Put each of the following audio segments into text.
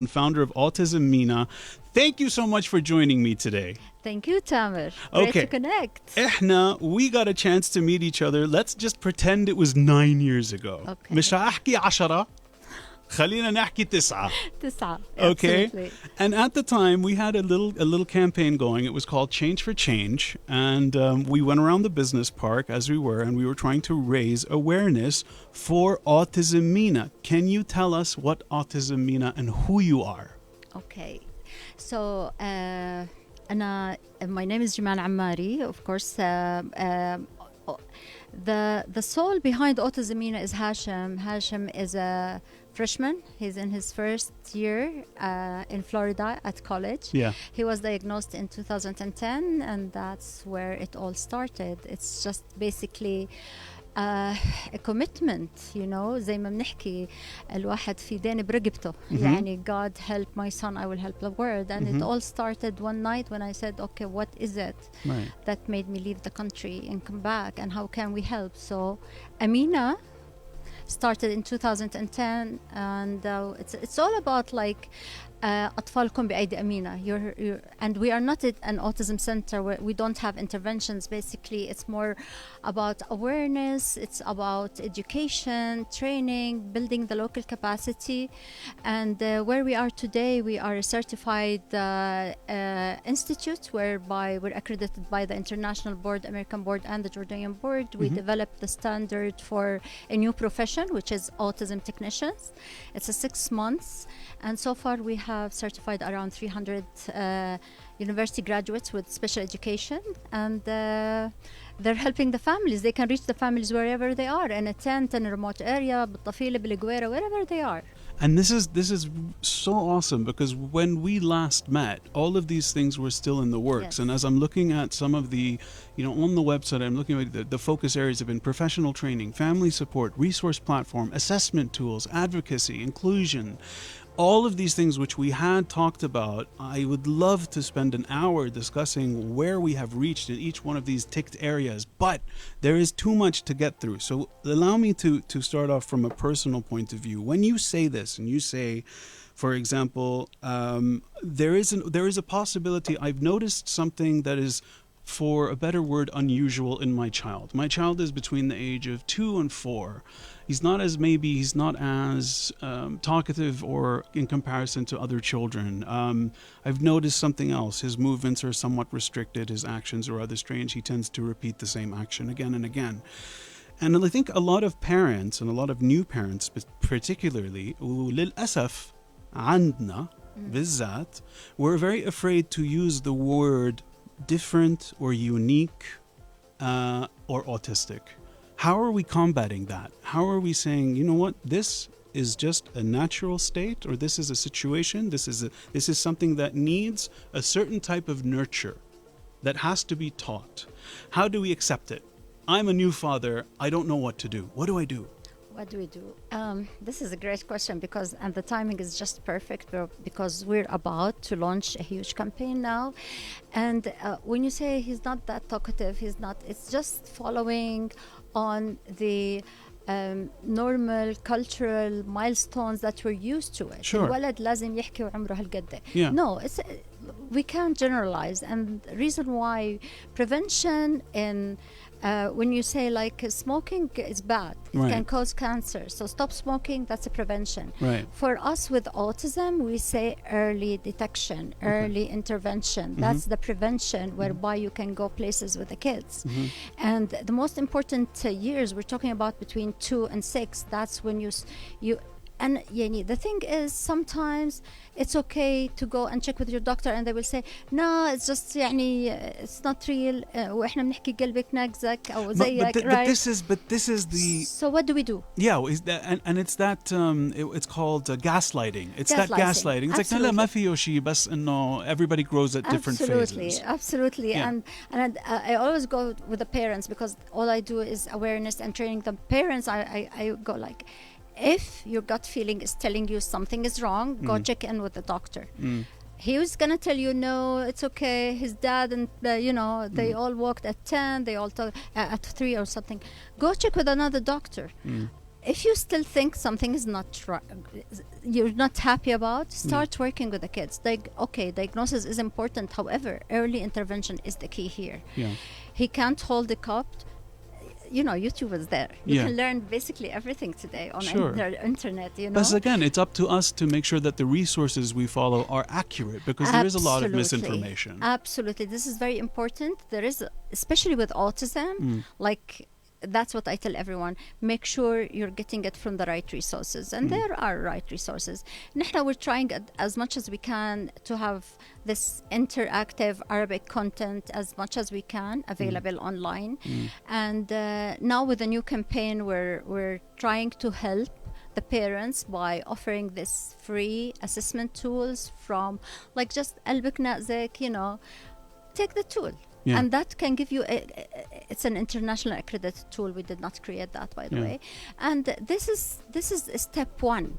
and founder of Autism MENA. Thank you so much for joining me today. Thank you, Tamer. Great Okay. to connect. We got a chance to meet each other. Let's just pretend it was 9 years ago. Okay. مش هحكي 10. خلينا نحكي 9. 9. Okay. Absolutely. And at the time, we had a little campaign going. It was called Change for Change. And we went around the business park as we were, and we were trying to raise awareness for Autism MENA. Can you tell us what Autism MENA and who you are? Okay. So, my name is Jemman Ammary. Of course, the soul behind Autism MENA is Hashim. Hashim is a freshman. He's in his first year in Florida at college. Yeah. He was diagnosed in 2010, and that's where it all started. It's just basically a commitment, you know, زي ما بنحكي الواحد في دين برقبته. يعني God help my son, I will help the world. And it all started one night when I said, okay, what is it that made me leave the country and come back, and how can we help? So Amina started in 2010, and it's all about like أطفالكم بأيدي أمينة. And we are not an autism center where we don't have interventions. Basically, it's more about awareness. It's about education, training, building the local capacity. And where we are today, we are a certified institute whereby we're accredited by the International Board, American Board, and the Jordanian Board. We developed the standard for a new profession, which is autism technicians. It's a 6 months. And so far, we have certified around 300 university graduates with special education, and they're helping the families. They can reach the families wherever they are, in a tent, in a remote area, بالطفيلة, بالقويرة, wherever they are. And this is so awesome, because when we last met, all of these things were still in the works. Yes. And as I'm looking at some of the, on the website, I'm looking at the focus areas have been professional training, family support, resource platform, assessment tools, advocacy, inclusion. All of these things which we had talked about. I would love to spend an hour discussing where we have reached in each one of these ticked areas, but there is too much to get through. So allow me to start off from a personal point of view. When you say this, and you say, for example, there is a possibility. I've noticed something that is, for a better word, unusual in my child. My child is between the age of 2 and 4. He's not as talkative or in comparison to other children. I've noticed something else. His movements are somewhat restricted. His actions are rather strange. He tends to repeat the same action again and again. And I think a lot of parents, and a lot of new parents particularly, وللأسف عندنا بالذات, we're very afraid to use the word different or unique or autistic. How are we combating that? How are we saying, you know what, this is just a natural state, or this is a situation, this is something that needs a certain type of nurture that has to be taught? How do we accept it? I'm a new father. I don't know what to do. What do I do? What do we do? This is a great question, and the timing is just perfect, because we're about to launch a huge campaign now. And when you say he's not that talkative, it's just following on the normal cultural milestones that we're used to it. Sure. الولد لازم يحكي وعمره هالقد. Yeah. No, we can't generalize. And the reason why prevention in when you say like smoking is bad, it can cause cancer, so stop smoking, that's a prevention. Right. For us with autism, we say early detection, early intervention. That's the prevention, whereby you can go places with the kids. And the most important years, we're talking about between 2 and 6. That's when you and the thing is, sometimes it's okay to go and check with your doctor, and they will say, no, it's just it's not real, وإحنا بنحكي قلبك ناقزك أو زيك, right? But this is the. So what do we do? Yeah, and it's that it's called gaslighting. It's that gaslighting. It's Absolutely. like لا ما فيه شيء بس إنه everybody grows at different phases. Absolutely. Yeah. And I always go with the parents, because all I do is awareness and training the parents. I go like, if your gut feeling is telling you something is wrong, go check in with the doctor. He was going to tell you, no, it's okay. His dad and, they all walked at 10, they all talk at 3 or something. Go check with another doctor. if you still think something is not right, you're not happy about, start working with the kids. Like, okay, diagnosis is important. However, early intervention is the key here. Yeah. He can't hold the cup. You know, YouTube is there. You can learn basically everything today on internet, you know. But again, it's up to us to make sure that the resources we follow are accurate, because there is a lot of misinformation. Absolutely. This is very important. There is, especially with autism, like, that's what I tell everyone. Make sure you're getting it from the right resources. And there are right resources. Now we're trying as much as we can to have this interactive Arabic content as much as we can available online. And now with the new campaign, we're trying to help the parents by offering this free assessment tools from, like, just قلبك ناقزك, you know, take the tool. Yeah. And that can give you it's an international accredited tool. We did not create that, by the way. And this is step one.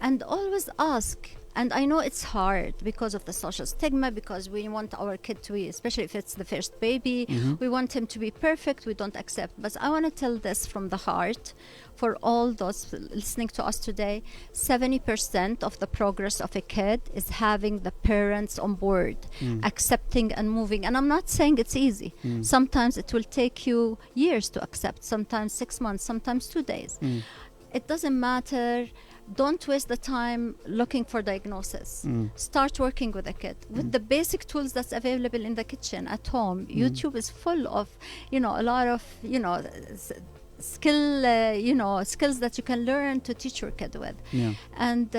And always ask. And I know it's hard because of the social stigma, because we want our kid to be, especially if it's the first baby, we want him to be perfect. We don't accept. But I want to tell this from the heart for all those listening to us today. 70% of the progress of a kid is having the parents on board, accepting and moving. And I'm not saying it's easy. Sometimes it will take you years to accept, sometimes 6 months, sometimes 2 days. It doesn't matter. Don't waste the time looking for diagnosis. Start working with a kid with the basic tools that's available in the kitchen at home. YouTube is full of, you know, a lot of, you know, skills that you can learn to teach your kid with. And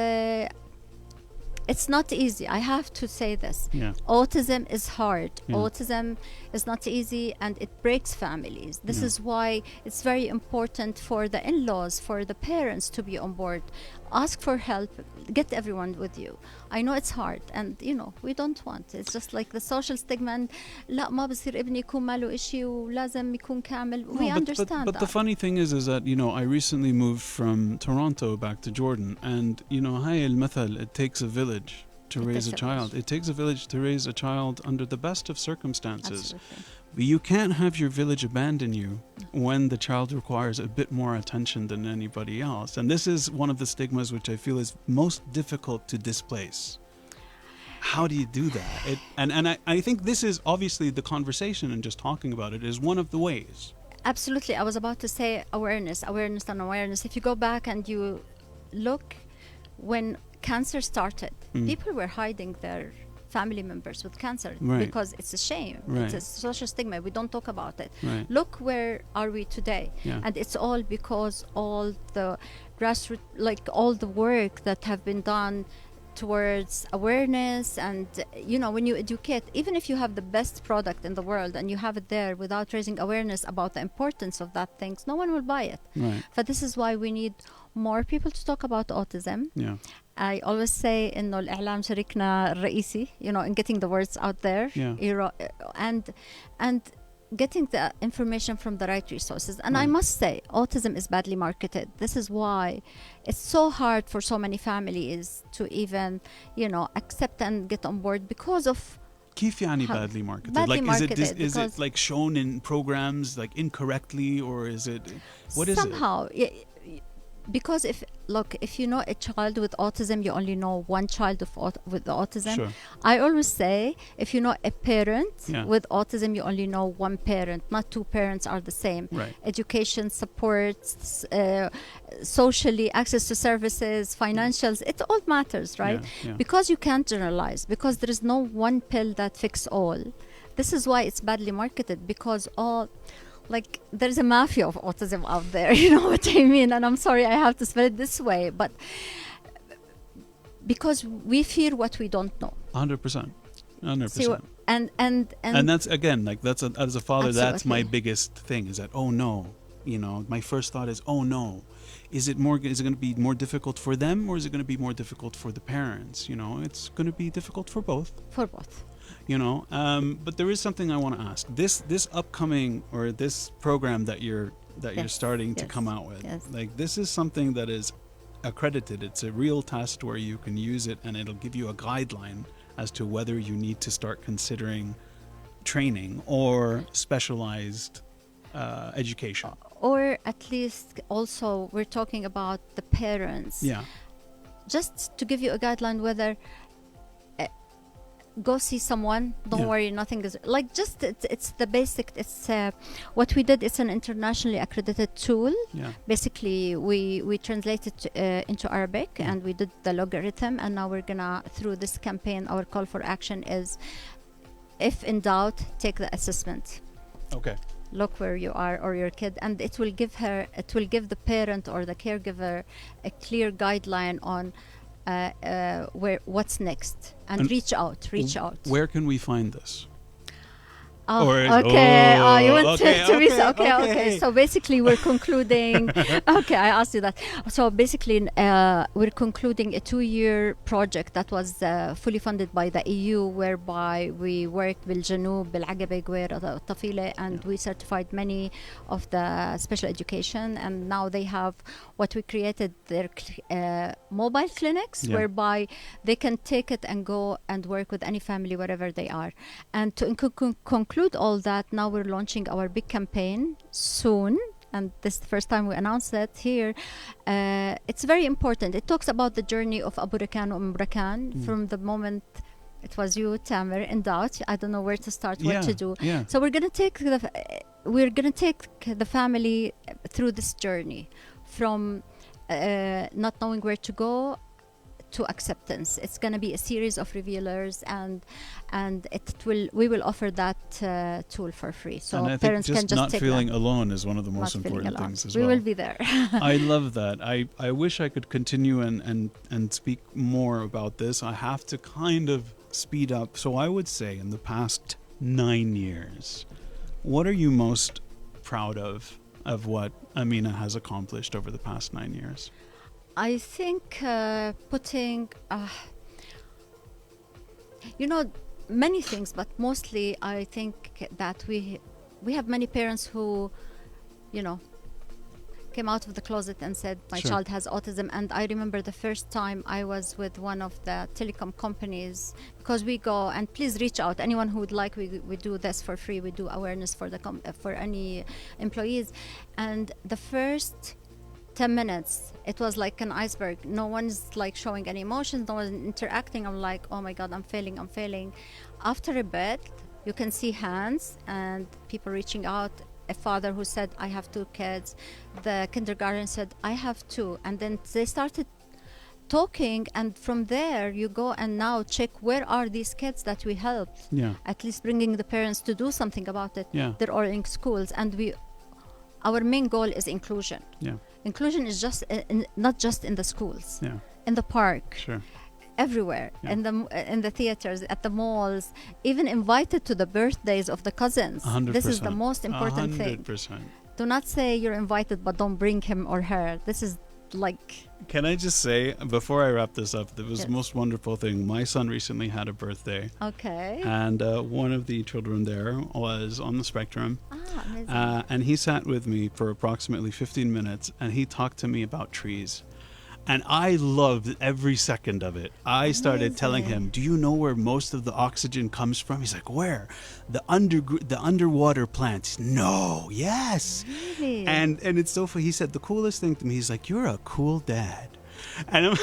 it's not easy. I have to say this. Autism is hard. Autism is not easy, and it breaks families. This is why it's very important for the in-laws, for the parents to be on board. Ask for help. Get everyone with you. I know it's hard, and you know we don't want. It's just like the social stigma. And لا ما بصير ابني يكون ماله إشي ولازم يكون كامل. We understand but that. the funny thing is that, you know, I recently moved from Toronto back to Jordan, and you know, هاي المثل, it takes a village to raise a child. It takes a village to raise a child under the best of circumstances. Absolutely. But you can't have your village abandon you when the child requires a bit more attention than anybody else. And this is one of the stigmas which I feel is most difficult to displace. How do you do that? I think this is obviously the conversation, and just talking about it is one of the ways. Absolutely. I was about to say awareness. If you go back and you look, when cancer started, people were hiding their family members with cancer because it's a shame. It's a social stigma. We don't talk about it. Look, where are we today? And it's all because all the grassroots, like all the work that have been done towards awareness. And you know, when you educate, even if you have the best product in the world and you have it there without raising awareness about the importance of that things, no one will buy it. But this is why we need more people to talk about autism. I always say إنه الإعلام شريكنا الرئيسي, you know, in getting the words out there, and getting the information from the right resources. And I must say, autism is badly marketed. This is why it's so hard for so many families to even, you know, accept and get on board because of. كيف يعني badly marketed? Badly like marketed, is it like shown in programs like incorrectly, or is it what is it? Somehow, because if you know a child with autism, you only know one child with autism. I always say, if you know a parent with autism, you only know one parent. Not two parents are the same. Education, support, socially, access to services, financials, it all matters, right? Because you can't generalize, because there is no one pill that fixes all. This is why it's badly marketed, because like there's a mafia of autism out there, you know what I mean? And I'm sorry I have to spell it this way, but because we fear what we don't know. 100%. See, and that's, again, like that's as a father, absolutely. That's my biggest thing, is that, oh no, you know, my first thought is, oh no, is it going to be more difficult for them, or is it going to be more difficult for the parents? You know, it's going to be difficult for both. You know, but there is something I want to ask. This upcoming, or this program that you're starting to come out with, like, this is something that is accredited. It's a real test where you can use it, and it'll give you a guideline as to whether you need to start considering training or specialized education. Or at least also we're talking about the parents. Yeah. Just to give you a guideline whether go see someone, don't Yeah. worry, nothing is like just it's the basic. It's what we did. It's an internationally accredited tool. Yeah. Basically we translate it into Arabic, and we did the logarithm, and now we're gonna, through this campaign, our call for action is, if in doubt, take the assessment. Okay. Look where you are or your kid, and it will give the parent or the caregiver a clear guideline on what's next, and reach out. Where can we find this? Okay. You want okay, to be okay. So basically, we're concluding. Okay, I asked you that. So basically, we're concluding a 2-year project that was fully funded by the EU, whereby we worked بالجنوب بالعقبة قويرة الطفيلة, and we certified many of the special education, and now they have what we created, their mobile clinics, whereby they can take it and go and work with any family wherever they are. And to conclude all that, now we're launching our big campaign soon, and this is the first time we announce it here. It's very important. It talks about the journey of Abu Rakan or Rakan from the moment it was you, Tamer, in doubt. I don't know where to start, what to do. Yeah. So we're gonna take the family through this journey from not knowing where to go to acceptance. It's going to be a series of revealers, and we will offer that tool for free, so and I parents think can just not take feeling that. alone is one of the most Not feeling important alone. things as We well. will be there. I love that. I wish I could continue and speak more about this. I have to kind of speed up. So I would say, in the past 9 years, what are you most proud of what Amina has accomplished over the past 9 years? I think putting many things, but mostly I think that we have many parents who came out of the closet and said my child has autism. And I remember the first time I was with one of the telecom companies, because we go, and please reach out, anyone who would like, we do this for free. We do awareness for any employees, and the first 10 minutes it was like an iceberg. No one's like showing any emotions, no one interacting. I'm like, oh my god, I'm failing. After a bit you can see hands and people reaching out. A father who said, I have 2 kids. The kindergarten said, I have 2. And then they started talking, and from there you go and now check where are these kids that we helped. At least bringing the parents to do something about it. They're all in schools, and our main goal is inclusion. Inclusion is just not just in the schools, in the park, everywhere, in the theaters, at the malls, even invited to the birthdays of the cousins. 100%. This is the most important 100%. thing. Do not say you're invited but don't bring him or her. This is like... Can I just say, before I wrap this up, that was the most wonderful thing. My son recently had a birthday. Okay. And one of the children there was on the spectrum. Amazing. And he sat with me for approximately 15 minutes, and he talked to me about trees. And I loved every second of it. I started telling him, do you know where most of the oxygen comes from? He's like, where? The underwater plants. No, yes. Really? And it's so funny. He said the coolest thing to me, he's like, you're a cool dad. And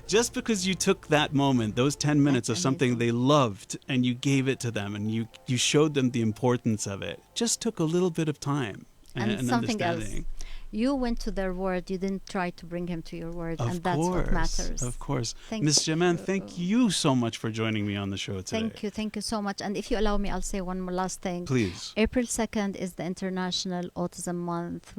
just because you took that moment, those 10 minutes of something they loved, and you gave it to them, and you showed them the importance of it, just took a little bit of time and something understanding. Else. You went to their world. You didn't try to bring him to your world, and that's what matters. Of course. Ms. Jemman, thank you so much for joining me on the show today. Thank you so much. And if you allow me, I'll say one more last thing. Please. April 2nd is the International Autism Month.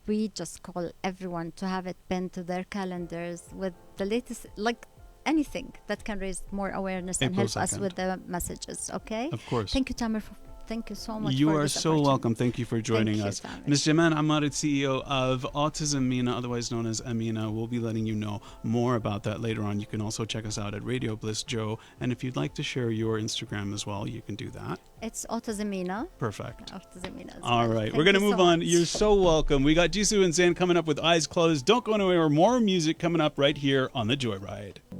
We just call everyone to have it pinned to their calendars with the latest, like anything that can raise more awareness and help us with the messages. Okay? Of course. Thank you, Tamer. Thank you so much. You are so welcome. Thank you for joining us. Ms. Jemman Ammary, CEO of Autism MENA, otherwise known as Amina. We'll be letting you know more about that later on. You can also check us out at Radio Bliss Joe. And if you'd like to share your Instagram as well, you can do that. It's Autism MENA. Perfect. Autism MENA. All right. We're going to move on. You're so welcome. We got Jisoo and Zain coming up with Eyes Closed. Don't go anywhere. More music coming up right here on the JoyRide.